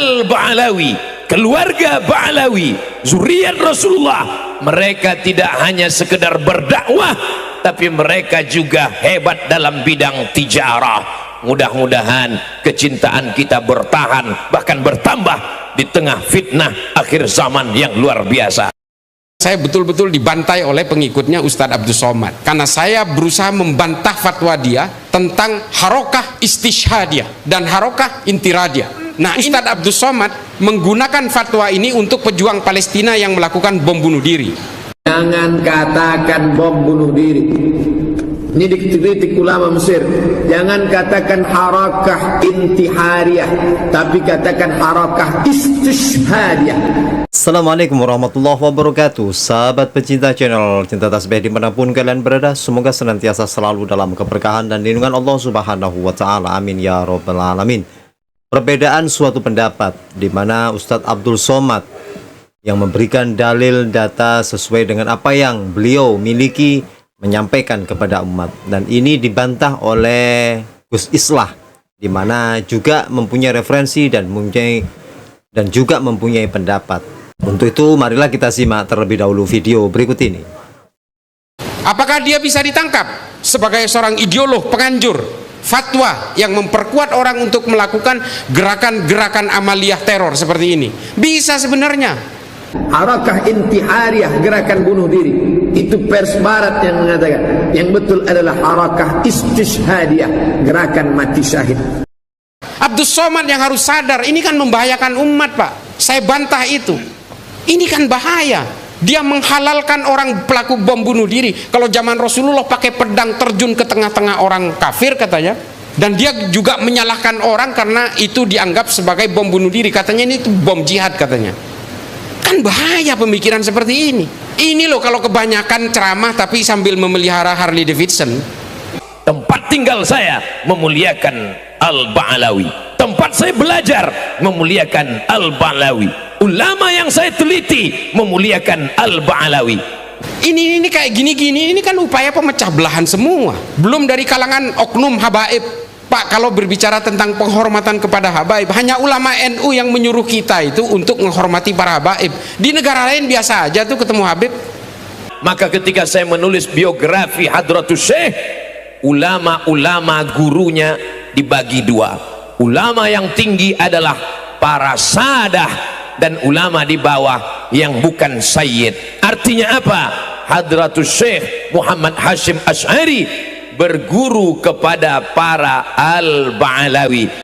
Al-Ba'alawi, keluarga Ba'alawi, zuriat Rasulullah. Mereka tidak hanya sekedar berdakwah, tapi mereka juga hebat dalam bidang tijarah. Mudah-mudahan kecintaan kita bertahan, bahkan bertambah di tengah fitnah akhir zaman yang luar biasa. Saya betul-betul dibantai oleh pengikutnya Ustadz Abdul Somad karena saya berusaha membantah fatwa dia tentang harokah istishhadiyah dan harokah intiradiyah. Nah, Ustadz Abdul Somad menggunakan fatwa ini untuk pejuang Palestina yang melakukan bom bunuh diri. Jangan katakan bom bunuh diri. Ini dikritik ulama Mesir. Jangan katakan harakah intihariyah, tapi katakan harakah istishhadiyah. Assalamualaikum warahmatullahi wabarakatuh. Sahabat pecinta channel Cinta Tasbih dimanapun kalian berada, semoga senantiasa selalu dalam keberkahan dan lindungan Allah Subhanahu wa Ta'ala. Amin ya Rabbal Alamin. Perbedaan suatu pendapat di mana Ustadz Abdul Somad yang memberikan dalil data sesuai dengan apa yang beliau miliki menyampaikan kepada umat, dan ini dibantah oleh Gus Islah di mana juga mempunyai referensi dan juga mempunyai pendapat. Untuk itu marilah kita simak terlebih dahulu video berikut ini. Apakah dia bisa ditangkap sebagai seorang ideolog penganjur fatwa yang memperkuat orang untuk melakukan gerakan-gerakan amaliyah teror seperti ini? Bisa sebenarnya. Harakah intihariyah, gerakan bunuh diri, itu pers barat yang mengatakan. Yang betul adalah harakah istishhadiyah, gerakan mati syahid. Abdul Somad yang harus sadar, ini kan membahayakan umat, Pak. Saya bantah itu. Ini kan bahaya. Dia menghalalkan orang pelaku bom bunuh diri. Kalau zaman Rasulullah pakai pedang terjun ke tengah-tengah orang kafir katanya. Dan dia juga menyalahkan orang karena itu dianggap sebagai bom bunuh diri. Katanya ini itu bom jihad katanya. Kan bahaya pemikiran seperti ini. Ini loh kalau kebanyakan ceramah tapi sambil memelihara Harley Davidson. Tempat tinggal saya memuliakan Al-Ba'alawi. Tempat saya belajar memuliakan Al-Ba'alawi. Ulama yang saya teliti memuliakan Al-Ba'alawi. Ini kayak gini-gini, ini kan upaya pemecah belahan semua. Belum dari kalangan oknum habaib. Pak, kalau berbicara tentang penghormatan kepada habaib, hanya ulama NU yang menyuruh kita itu untuk menghormati para habaib. Di negara lain biasa aja tuh ketemu habib. Maka ketika saya menulis biografi Hadratus Syekh, ulama-ulama gurunya dibagi dua. Ulama yang tinggi adalah para sadah, dan ulama di bawah yang bukan sayyid. Artinya apa? Hadratus Syekh Muhammad Hashim Asy'ari berguru kepada para Al-Ba'alawi.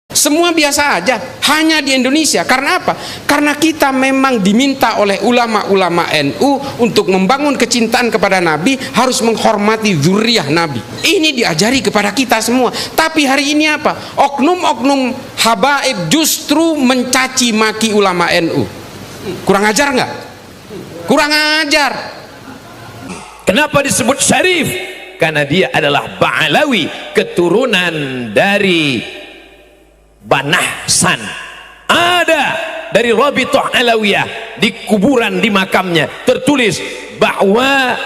Semua biasa aja, hanya di Indonesia. Karena apa? Karena kita memang diminta oleh ulama-ulama NU untuk membangun kecintaan kepada Nabi, harus menghormati zuriyah Nabi. Ini diajari kepada kita semua. Tapi hari ini apa? Oknum-oknum habaib justru mencaci maki ulama NU. Kurang ajar nggak? Kurang ajar. Kenapa disebut syarif? Karena dia adalah Ba'alawi, keturunan dari Banahsan. Ada dari Rabithah Alawiyah, di kuburan di makamnya tertulis bahwa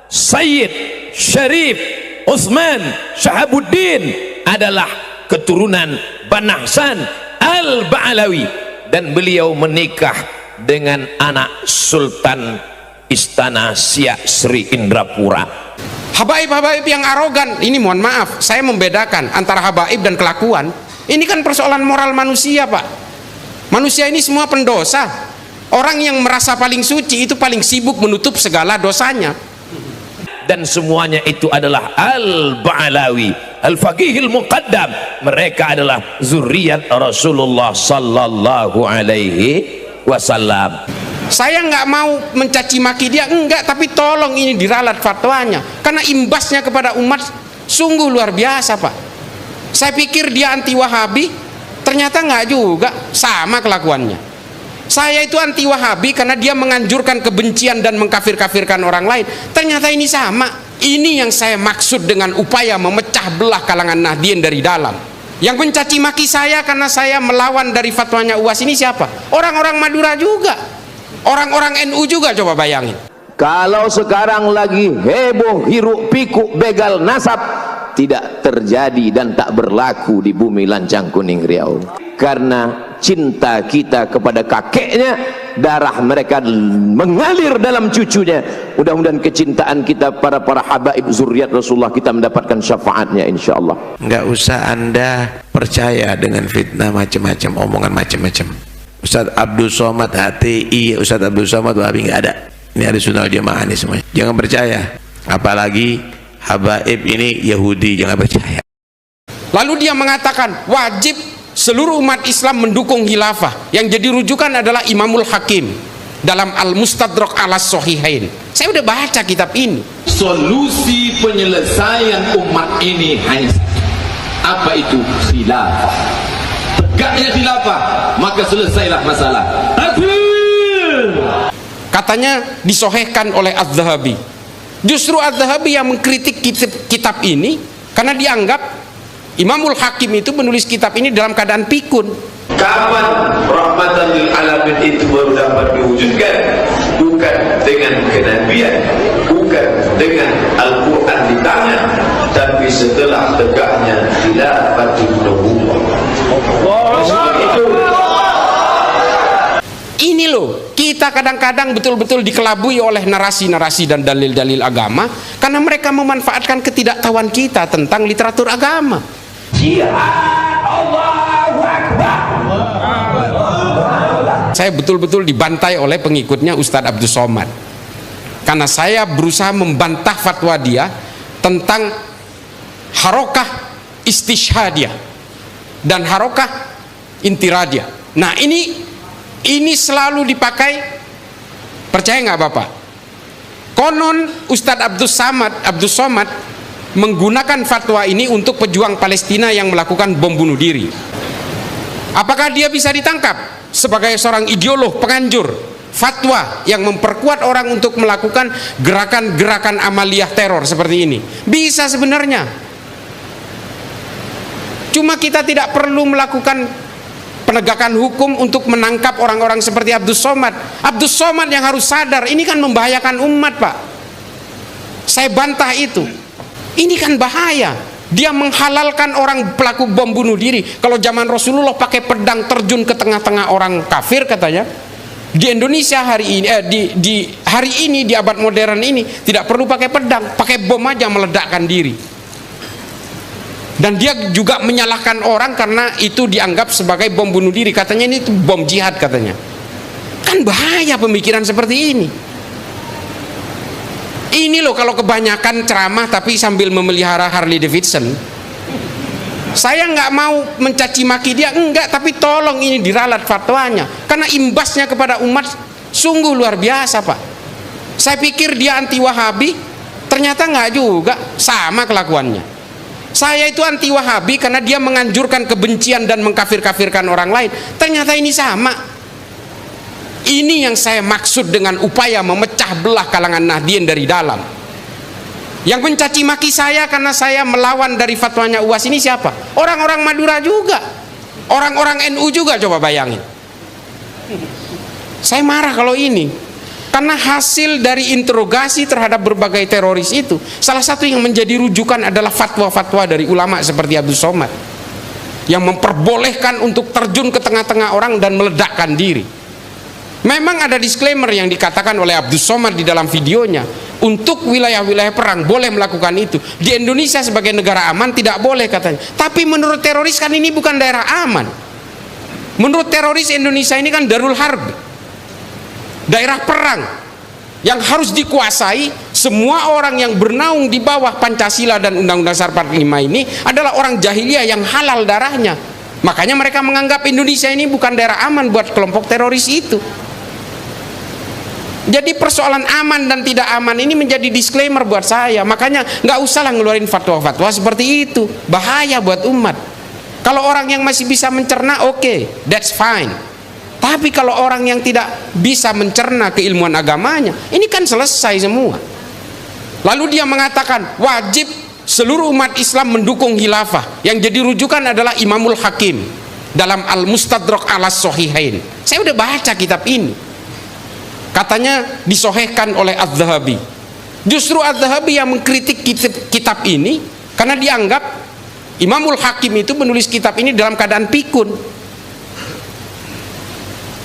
Sayyid Syarif Utsman Syahabuddin adalah keturunan Banahsan Al-Ba'alawi, dan beliau menikah dengan anak Sultan Istana Siak Sri Indrapura. Habaib-habaib yang arogan ini, mohon maaf, saya membedakan antara habaib dan kelakuan. Ini kan persoalan moral manusia, Pak. Manusia ini semua pendosa. Orang yang merasa paling suci itu paling sibuk menutup segala dosanya. Dan semuanya itu adalah Al-Ba'alawi, Al-Faqihil Muqaddam. Mereka adalah zuriat Rasulullah sallallahu alaihi wasallam. Saya nggak mau mencaci maki dia, enggak, tapi tolong ini diralat fatwanya, karena imbasnya kepada umat sungguh luar biasa, Pak. Saya pikir dia anti Wahabi, ternyata nggak juga, sama kelakuannya. Saya itu anti Wahabi karena dia menganjurkan kebencian dan mengkafir-kafirkan orang lain, ternyata ini sama. Ini yang saya maksud dengan upaya memecah belah kalangan Nahdien dari dalam. Yang mencaci maki saya karena saya melawan dari fatwanya UAS ini siapa? Orang-orang Madura juga. Orang-orang NU juga, coba bayangin. Kalau sekarang lagi heboh hiruk pikuk begal nasab, tidak terjadi dan tak berlaku di bumi Lancang Kuning Riau. Karena cinta kita kepada kakeknya, darah mereka mengalir dalam cucunya. Mudah-mudahan kecintaan kita para habaib zuriat Rasulullah kita mendapatkan syafaatnya insyaallah. Nggak usah Anda percaya dengan fitnah macam-macam, omongan macam-macam. Ustadz Abdul Somad HTI, Ustadz Abdul Somad Wahabi, nggak ada. Ini ada Sunnah Jamaah ini semuanya. Jangan percaya. Apalagi habaib ini Yahudi, jangan percaya. Lalu dia mengatakan wajib seluruh umat Islam mendukung khilafah. Yang jadi rujukan adalah Imamul Hakim dalam Al-Mustadrak ala Sahihain. Saya udah baca kitab ini. Solusi penyelesaian umat ini hanya apa itu? Khilafah. Tegaknya khilafah, maka selesailah masalah. Katanya disohehkan oleh Az-Zahabi. Justru Az-Zahabi yang mengkritik kitab ini karena dianggap Imamul Hakim itu menulis kitab ini dalam keadaan pikun. Kapan rahmatan lil alamin itu baru dapat diwujudkan? Bukan dengan kenabian, bukan dengan Al-Quran di tangan, tapi setelah tegaknya khilafatul nubuwwah. Ini loh, kita kadang-kadang betul-betul dikelabui oleh narasi-narasi dan dalil-dalil agama karena mereka memanfaatkan ketidaktahuan kita tentang literatur agama. Saya betul-betul dibantai oleh pengikutnya Ustadz Abdul Somad karena saya berusaha membantah fatwa dia tentang harokah istishhadiyah dan harokah intiradiyah. Nah ini selalu dipakai, percaya nggak Bapak? Konon Ustadz Abdul Somad menggunakan fatwa ini untuk pejuang Palestina yang melakukan bom bunuh diri. Apakah dia bisa ditangkap sebagai seorang ideolog penganjur fatwa yang memperkuat orang untuk melakukan gerakan-gerakan amaliyah teror seperti ini? Bisa sebenarnya. Cuma kita tidak perlu melakukan penegakan hukum untuk menangkap orang-orang seperti Abdul Somad. Abdul Somad yang harus sadar ini kan membahayakan umat, Pak. Saya bantah itu. Ini kan bahaya. Dia menghalalkan orang pelaku bom bunuh diri. Kalau zaman Rasulullah pakai pedang terjun ke tengah-tengah orang kafir katanya. Di Indonesia hari ini di hari ini di abad modern ini tidak perlu pakai pedang, pakai bom aja meledakkan diri. Dan dia juga menyalahkan orang karena itu dianggap sebagai bom bunuh diri. Katanya ini bom jihad katanya. Kan bahaya pemikiran seperti ini. Ini loh kalau kebanyakan ceramah tapi sambil memelihara Harley Davidson. Saya nggak mau mencaci maki dia, enggak, tapi tolong ini diralat fatwanya. Karena imbasnya kepada umat sungguh luar biasa, Pak. Saya pikir dia anti Wahabi, ternyata nggak juga, sama kelakuannya. Saya itu anti Wahabi karena dia menganjurkan kebencian dan mengkafir-kafirkan orang lain. Ternyata ini sama. Ini yang saya maksud dengan upaya memecah belah kalangan Nahdien dari dalam. Yang mencaci maki saya karena saya melawan dari fatwanya UAS ini siapa? Orang-orang Madura juga, orang-orang NU juga, coba bayangin. Saya marah kalau ini karena hasil dari interogasi terhadap berbagai teroris itu, salah satu yang menjadi rujukan adalah fatwa-fatwa dari ulama seperti Abdul Somad yang memperbolehkan untuk terjun ke tengah-tengah orang dan meledakkan diri. Memang ada disclaimer yang dikatakan oleh Abdul Somad di dalam videonya, untuk wilayah-wilayah perang boleh melakukan itu. Di Indonesia sebagai negara aman tidak boleh katanya. Tapi menurut teroris kan ini bukan daerah aman. Menurut teroris Indonesia ini kan darul harb, daerah perang yang harus dikuasai. Semua orang yang bernaung di bawah Pancasila dan Undang-Undang Dasar 45 ini adalah orang jahiliyah yang halal darahnya. Makanya mereka menganggap Indonesia ini bukan daerah aman buat kelompok teroris itu. Jadi persoalan aman dan tidak aman ini menjadi disclaimer buat saya. Makanya nggak usahlah ngeluarin fatwa-fatwa seperti itu, bahaya buat umat. Kalau orang yang masih bisa mencerna, oke, that's fine. Tapi kalau orang yang tidak bisa mencerna keilmuan agamanya, ini kan selesai semua. Lalu dia mengatakan wajib seluruh umat Islam mendukung khilafah. Yang jadi rujukan adalah Imamul Hakim dalam Al-Mustadrak ala Sahihain. Saya udah baca kitab ini. Katanya disohehkan oleh Az-Zahabi. Justru Az-Zahabi yang mengkritik kitab ini karena dianggap Imamul Hakim itu menulis kitab ini dalam keadaan pikun.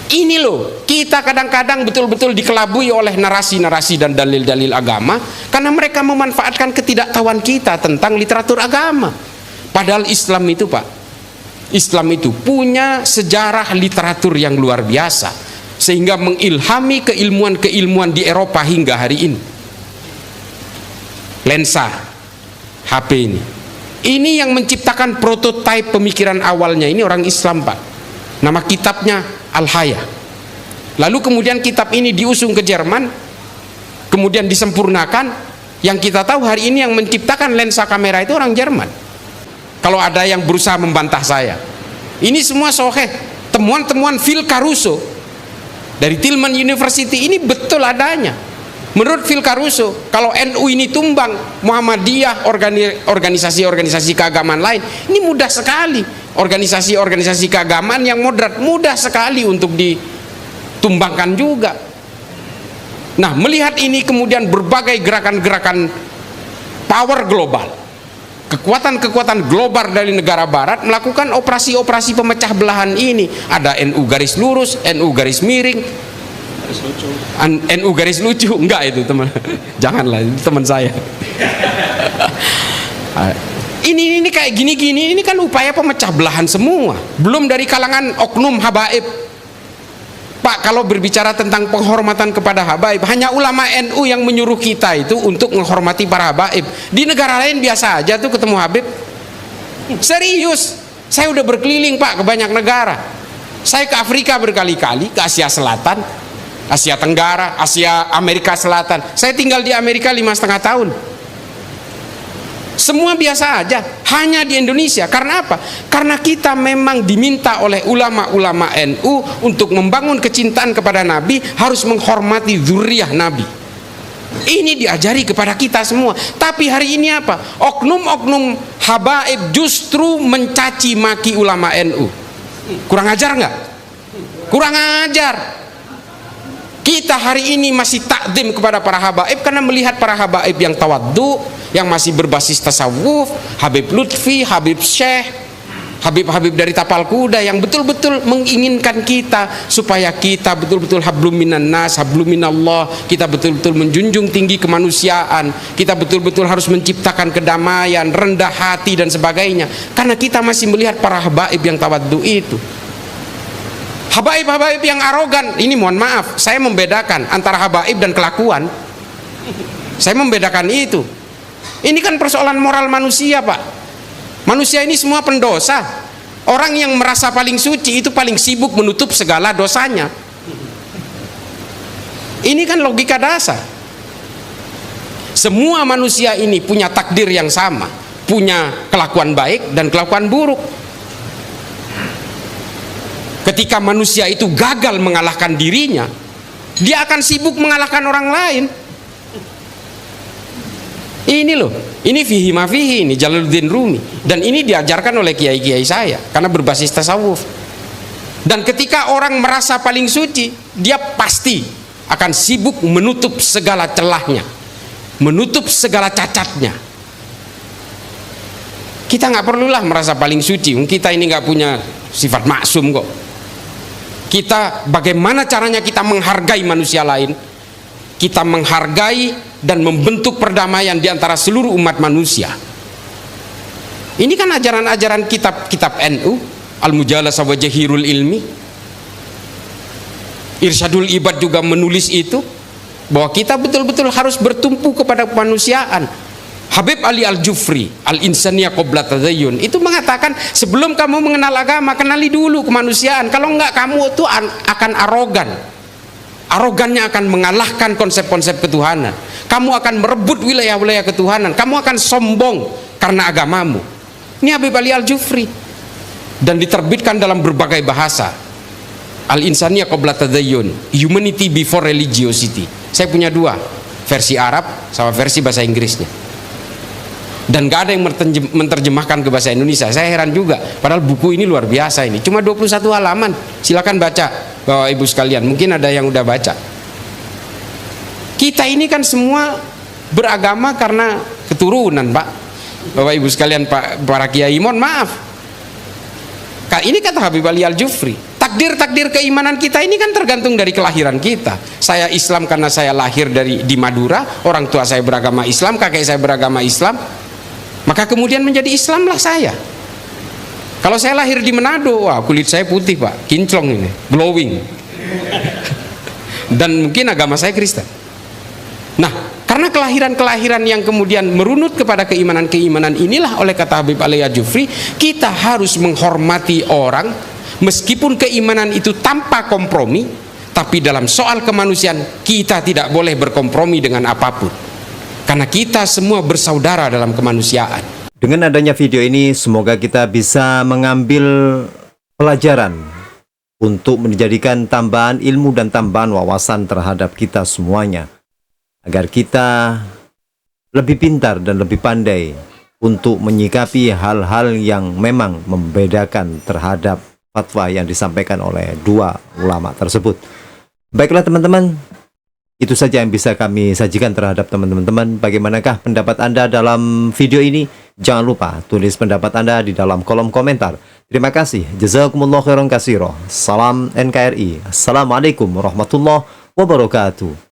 Ini loh, kita kadang-kadang betul-betul dikelabui oleh narasi-narasi dan dalil-dalil agama karena mereka memanfaatkan ketidaktahuan kita tentang literatur agama. Padahal Islam itu, Pak, Islam itu punya sejarah literatur yang luar biasa sehingga mengilhami keilmuan-keilmuan di Eropa hingga hari ini. Lensa HP ini yang menciptakan prototipe pemikiran awalnya ini orang Islam, Pak. Nama kitabnya Al-Haya. Lalu kemudian kitab ini diusung ke Jerman, kemudian disempurnakan. Yang kita tahu hari ini yang menciptakan lensa kamera itu orang Jerman. Kalau ada yang berusaha membantah saya, ini semua sahih. Temuan-temuan Phil Caruso dari Tillman University ini betul adanya. Menurut Phil Caruso, kalau NU ini tumbang, Muhammadiyah, organisasi-organisasi keagamaan lain, ini mudah sekali. Organisasi-organisasi keagamaan yang moderat mudah sekali untuk ditumbangkan juga. Nah, melihat ini kemudian berbagai gerakan-gerakan power global, kekuatan-kekuatan global dari negara barat melakukan operasi-operasi pemecah belahan ini. Ada NU garis lurus, NU garis miring, NU garis lucu. Enggak itu teman, janganlah, itu teman saya. Ini kayak gini-gini, ini kan upaya pemecah belahan semua. Belum dari kalangan oknum habaib. Pak, kalau berbicara tentang penghormatan kepada habaib, hanya ulama NU yang menyuruh kita itu untuk menghormati para habaib. Di negara lain biasa aja tuh ketemu habib. Serius, saya udah berkeliling, Pak, ke banyak negara. Saya ke Afrika berkali-kali, ke Asia Selatan, Asia Tenggara, Asia Amerika Selatan. Saya tinggal di Amerika 5,5 tahun. Semua biasa aja, hanya di Indonesia. Karena apa? Karena kita memang diminta oleh ulama-ulama NU untuk membangun kecintaan kepada Nabi, harus menghormati zuriyah Nabi. Ini diajari kepada kita semua. Tapi hari ini apa? Oknum-oknum habaib justru mencaci maki ulama NU. Kurang ajar nggak? Kurang ajar. Kita hari ini masih takdim kepada para habaib karena melihat para habaib yang tawaddu, yang masih berbasis tasawuf, Habib Lutfi, Habib Syekh, Habib-habib dari tapal kuda yang betul-betul menginginkan kita supaya kita betul-betul hablum minan nas, hablum minallah, kita betul-betul menjunjung tinggi kemanusiaan, kita betul-betul harus menciptakan kedamaian, rendah hati dan sebagainya, karena kita masih melihat para habaib yang tawaddu itu. Habaib-habaib yang arogan, ini mohon maaf, saya membedakan antara habaib dan kelakuan. Saya membedakan itu. Ini kan persoalan moral manusia, Pak. Manusia ini semua pendosa. Orang yang merasa paling suci itu paling sibuk menutup segala dosanya. Ini kan logika dasar. Semua manusia ini punya takdir yang sama, punya kelakuan baik dan kelakuan buruk. Ketika manusia itu gagal mengalahkan dirinya, dia akan sibuk mengalahkan orang lain. Ini loh, ini fihi ma fihi, ini Jalaluddin Rumi, dan ini diajarkan oleh kiai-kiai saya karena berbasis tasawuf. Dan ketika orang merasa paling suci, dia pasti akan sibuk menutup segala celahnya, menutup segala cacatnya. Kita nggak perlulah merasa paling suci, kita ini nggak punya sifat maksum kok. Kita bagaimana caranya kita menghargai manusia lain, kita menghargai dan membentuk perdamaian di antara seluruh umat manusia. Ini kan ajaran-ajaran kitab NU, Al-Mujalasah wa Jahirul Ilmi. Irsyadul Ibad juga menulis itu, bahwa kita betul-betul harus bertumpu kepada kemanusiaan. Habib Ali Al-Jufri, Al-Insaniyah Qabla Tadayyun, itu mengatakan sebelum kamu mengenal agama, kenali dulu kemanusiaan. Kalau enggak, kamu itu akan arogan. Arogannya akan mengalahkan konsep-konsep ketuhanan. Kamu akan merebut wilayah-wilayah ketuhanan. Kamu akan sombong karena agamamu. Ini Habib Ali Al-Jufri, dan diterbitkan dalam berbagai bahasa. Al-Insaniyah Qabla Tadayyun, Humanity Before Religiosity. Saya punya dua, versi Arab sama versi bahasa Inggrisnya. Dan gak ada yang menerjemahkan ke bahasa Indonesia. Saya heran juga, padahal buku ini luar biasa, ini cuma 21 halaman. Silakan baca, Bapak Ibu sekalian, mungkin ada yang udah baca. Kita ini kan semua beragama karena keturunan, Pak. Bapak Ibu sekalian, para kiai, mohon maaf, ini kata Habib Ali Al-Jufri. Takdir-takdir keimanan kita ini kan tergantung dari kelahiran kita. Saya Islam karena saya lahir di Madura, orang tua saya beragama Islam, kakek saya beragama Islam, maka kemudian menjadi Islamlah saya. Kalau saya lahir di Manado, wah kulit saya putih Pak, kinclong ini, glowing. Dan mungkin agama saya Kristen. Nah, karena kelahiran-kelahiran yang kemudian merunut kepada keimanan-keimanan inilah, oleh kata Habib Ali Al-Jufri, kita harus menghormati orang meskipun keimanan itu tanpa kompromi, tapi dalam soal kemanusiaan kita tidak boleh berkompromi dengan apapun, karena kita semua bersaudara dalam kemanusiaan. Dengan adanya video ini, semoga kita bisa mengambil pelajaran untuk menjadikan tambahan ilmu dan tambahan wawasan terhadap kita semuanya, agar kita lebih pintar dan lebih pandai untuk menyikapi hal-hal yang memang membedakan terhadap fatwa yang disampaikan oleh dua ulama tersebut. Baiklah teman-teman, itu saja yang bisa kami sajikan terhadap teman-teman. Bagaimanakah pendapat Anda dalam video ini? Jangan lupa tulis pendapat Anda di dalam kolom komentar. Terima kasih. Jazakumullah khairan katsira. Salam NKRI. Assalamualaikum warahmatullahi wabarakatuh.